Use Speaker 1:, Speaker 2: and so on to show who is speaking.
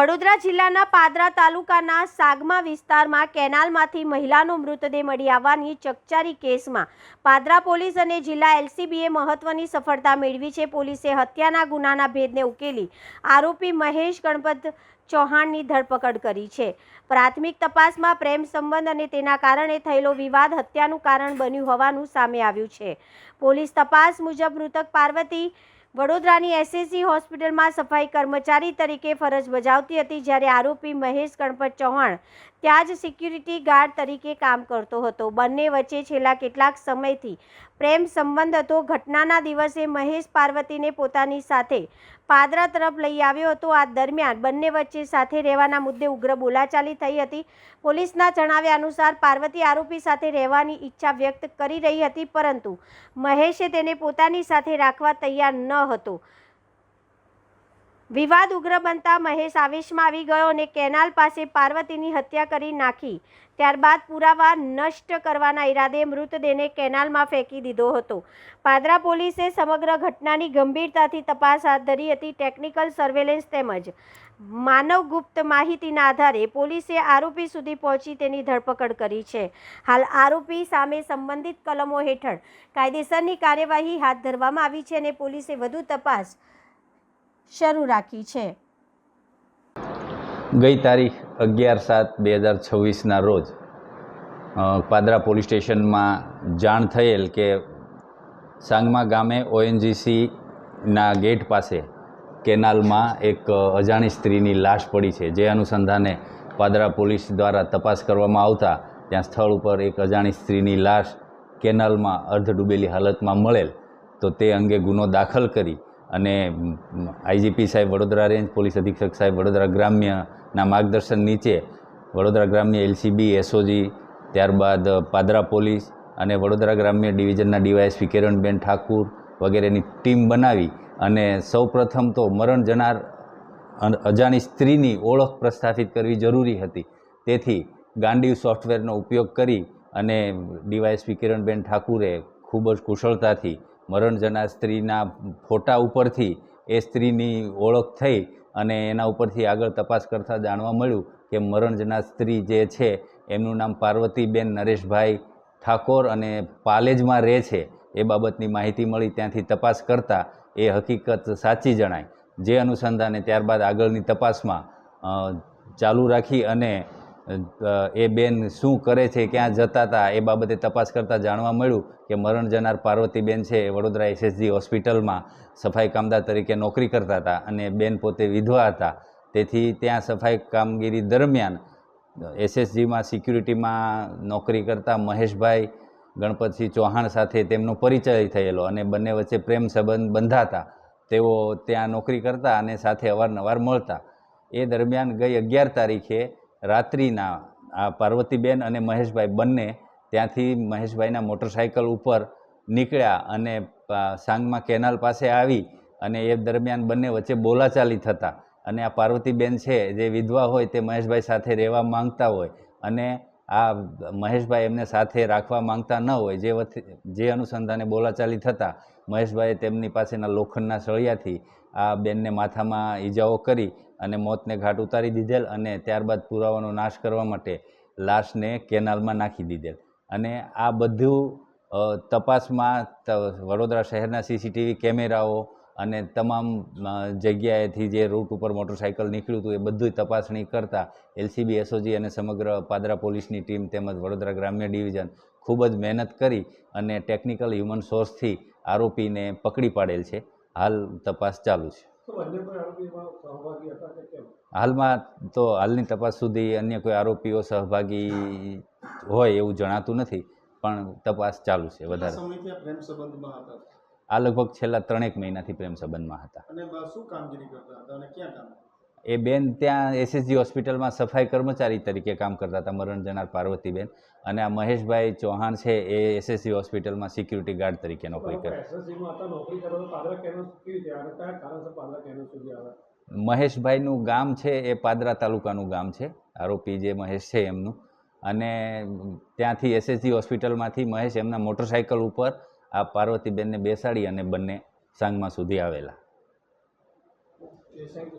Speaker 1: વડોદરા જિલ્લાના પાદરા તાલુકાના સાગમા વિસ્તારમાં કેનાલમાંથી મહિલાનો મૃતદેહ મળી આવવાની ચકચારી કેસમાં પાદરા પોલીસ અને જિલ્લા એલસીબીએ મહત્વની સફળતા મેળવી છે। પોલીસે હત્યાના ગુનાના ભેદને ઉકેલી આરોપી મહેશ ગણપત ચૌહાણની ધરપકડ કરી છે। પ્રાથમિક તપાસમાં પ્રેમ સંબંધ અને તેના કારણે થયેલો વિવાદ હત્યાનું કારણ બન્યું હોવાનું સામે આવ્યું છે। પોલીસ તપાસ મુજબ મૃતક પાર્વતી વડોદરાની એસએસજી હોસ્પિટલમાં સફાઈ કર્મચારી તરીકે ફરજ બજાવતી હતી, જ્યારે આરોપી મહેશ ગણપત ચૌહાણ ત્યાં જ સિક્યુરિટી ગાર્ડ તરીકે કામ કરતો હતો। બંને વચ્ચે છેલ્લા કેટલાક સમયથી પ્રેમ સંબંધ હતો। ઘટનાના દિવસે મહેશ પાર્વતીને પોતાની સાથે પાદરા તરફ લઈ આવ્યો હતો। આ દરમિયાન બંને વચ્ચે સાથે રહેવાના મુદ્દે ઉગ્ર બોલાચાલી થઈ હતી। પોલીસના જણાવ્યા અનુસાર પાર્વતી આરોપી સાથે રહેવાની ઈચ્છા વ્યક્ત કરી રહી હતી, પરંતુ મહેશે તેને પોતાની સાથે રાખવા તૈયાર ન હતો। વિવાદ ઉગ્ર બનતા મહેશ આવેશમાં આવી ગયો અને કેનાલ પાસે પાર્વતીની હત્યા કરી નાખી। ત્યારબાદ પુરાવા નષ્ટ કરવાના ઈરાદે મૃતદેહને કેનાલમાં ફેંકી દીધો હતો। પાદરા પોલીસે સમગ્ર ઘટનાની ગંભીરતાથી તપાસ હાથ ધરી હતી। ટેકનિકલ સર્વેલન્સ તેમજ માનવગુપ્ત માહિતીના આધારે પોલીસે આરોપી સુધી પહોંચી તેની ધરપકડ કરી છે। હાલ આરોપી સામે સંબંધિત કલમો હેઠળ કાયદેસરની કાર્યવાહી હાથ ધરવામાં આવી છે અને પોલીસે વધુ તપાસ શરૂ રાખી છે।
Speaker 2: ગઈ તારીખ 11/7/2026ના રોજ પાદરા પોલીસ સ્ટેશનમાં જાણ થયેલ કે સાંગમા ગામે ઓએનજીસીના ગેટ પાસે કેનાલમાં એક અજાણી સ્ત્રીની લાશ પડી છે। જે અનુસંધાને પાદરા પોલીસ દ્વારા તપાસ કરવામાં આવતા ત્યાં સ્થળ ઉપર એક અજાણી સ્ત્રીની લાશ કેનાલમાં અર્ધ ડૂબેલી હાલતમાં મળેલ, તો તે અંગે ગુનો દાખલ કરી અને આઈજીપી સાહેબ વડોદરા રેન્જ, પોલીસ અધિક્ષક સાહેબ વડોદરા ગ્રામ્યના માર્ગદર્શન નીચે વડોદરા ગ્રામ્ય એલસીબી, એસઓજી, ત્યારબાદ પાદરા પોલીસ અને વડોદરા ગ્રામ્ય ડિવિઝનના ડીવાયએસપી કિરણબેન ઠાકુર વગેરેની ટીમ બનાવી અને સૌપ્રથમ તો મરણ જનાર અજાણી સ્ત્રીની ઓળખ પ્રસ્થાપિત કરવી જરૂરી હતી। તેથી ગાંડીવ સોફ્ટવેરનો ઉપયોગ કરી અને ડીવાયએસપી કિરણબેન ઠાકુરે ખૂબ જ કુશળતાથી મરણ જનાર સ્ત્રીના ફોટા ઉપરથી એ સ્ત્રીની ઓળખ થઈ અને એના ઉપરથી આગળ તપાસ કરતાં જાણવા મળ્યું કે મરણ જનાર સ્ત્રી જે છે એમનું નામ પાર્વતીબેન નરેશભાઈ ઠાકોર અને પાલેજમાં રહે છે એ બાબતની માહિતી મળી। ત્યાંથી તપાસ કરતાં એ હકીકત સાચી જણાય। જે અનુસંધાને ત્યારબાદ આગળની તપાસમાં ચાલુ રાખી અને એ બેન શું કરે છે, ક્યાં જતા હતા એ બાબતે તપાસ કરતાં જાણવા મળ્યું કે મરણ જનાર પાર્વતીબેન છે એ વડોદરા એસએસજી હોસ્પિટલમાં સફાઈ કામદાર તરીકે નોકરી કરતા હતા અને બેન પોતે વિધવા હતા। તેથી ત્યાં સફાઈ કામગીરી દરમિયાન એસએસજીમાં સિક્યુરિટીમાં નોકરી કરતા મહેશભાઈ ગણપતસિંહ ચૌહાણ સાથે તેમનો પરિચય થયેલો અને બંને વચ્ચે પ્રેમ સંબંધ બંધાતા। તેઓ ત્યાં નોકરી કરતા અને સાથે અવારનવાર મળતા। એ દરમિયાન ગઈ 11 તારીખે રાત્રિના આ પાર્વતીબેન અને મહેશભાઈ બંને ત્યાંથી મહેશભાઈના મોટરસાઇકલ ઉપર નીકળ્યા અને સાંગમા કેનાલ પાસે આવી અને એ દરમિયાન બંને વચ્ચે બોલાચાલી થતા અને આ પાર્વતીબેન છે જે વિધવા હોય તે મહેશભાઈ સાથે રહેવા માંગતા હોય અને આ મહેશભાઈ એમને સાથે રાખવા માંગતા ન હોય। જે અનુસંધાને બોલાચાલી થતાં મહેશભાઈએ તેમની પાસેના લોખંડના સળિયાથી આ બેનને માથામાં ઈજાઓ કરી અને મોતને ઘાટ ઉતારી દીધેલ અને ત્યારબાદ પુરાવાનો નાશ કરવા માટે લાશને કેનાલમાં નાખી દીધેલ। અને આ બધું તપાસમાં વડોદરા શહેરના સીસીટીવી કેમેરાઓ અને તમામ જગ્યાએથી જે રૂટ ઉપર મોટરસાઇકલ નીકળ્યું હતું એ બધું તપાસણી કરતાં એલસીબી, એસઓજી અને સમગ્ર પાદરા પોલીસની ટીમ તેમજ વડોદરા ગ્રામ્ય ડિવિઝન ખૂબ જ મહેનત કરી અને ટેકનિકલ હ્યુમન સોર્સથી આરોપીને પકડી પાડેલ છે। હાલ તપાસ ચાલુ છે। હાલમાં તો હાલની તપાસ સુધી અન્ય કોઈ આરોપીઓ સહભાગી હોય એવું જણાતું નથી, પણ તપાસ ચાલુ છે। વધારે આ લગભગ છેલ્લા 3 મહિનાથી પ્રેમ સંબંધમાં હતા। એ બેન ત્યાં એસએસજી હોસ્પિટલમાં સફાઈ કર્મચારી તરીકે કામ કરતા હતા, મરણ જનાર પાર્વતીબેન, અને આ મહેશભાઈ ચૌહાણ છે એ એસએસજી હોસ્પિટલમાં સિક્યુરિટી ગાર્ડ તરીકે નોકરી કરે। મહેશભાઈનું ગામ છે એ પાદરા તાલુકાનું ગામ છે, આરોપી જે મહેશ છે એમનું, અને ત્યાંથી એસએસજી હોસ્પિટલમાંથી મહેશ એમના મોટરસાઇકલ ઉપર આ પાર્વતીબેનને બેસાડી અને બંને સાંગમા સુધી આવેલા।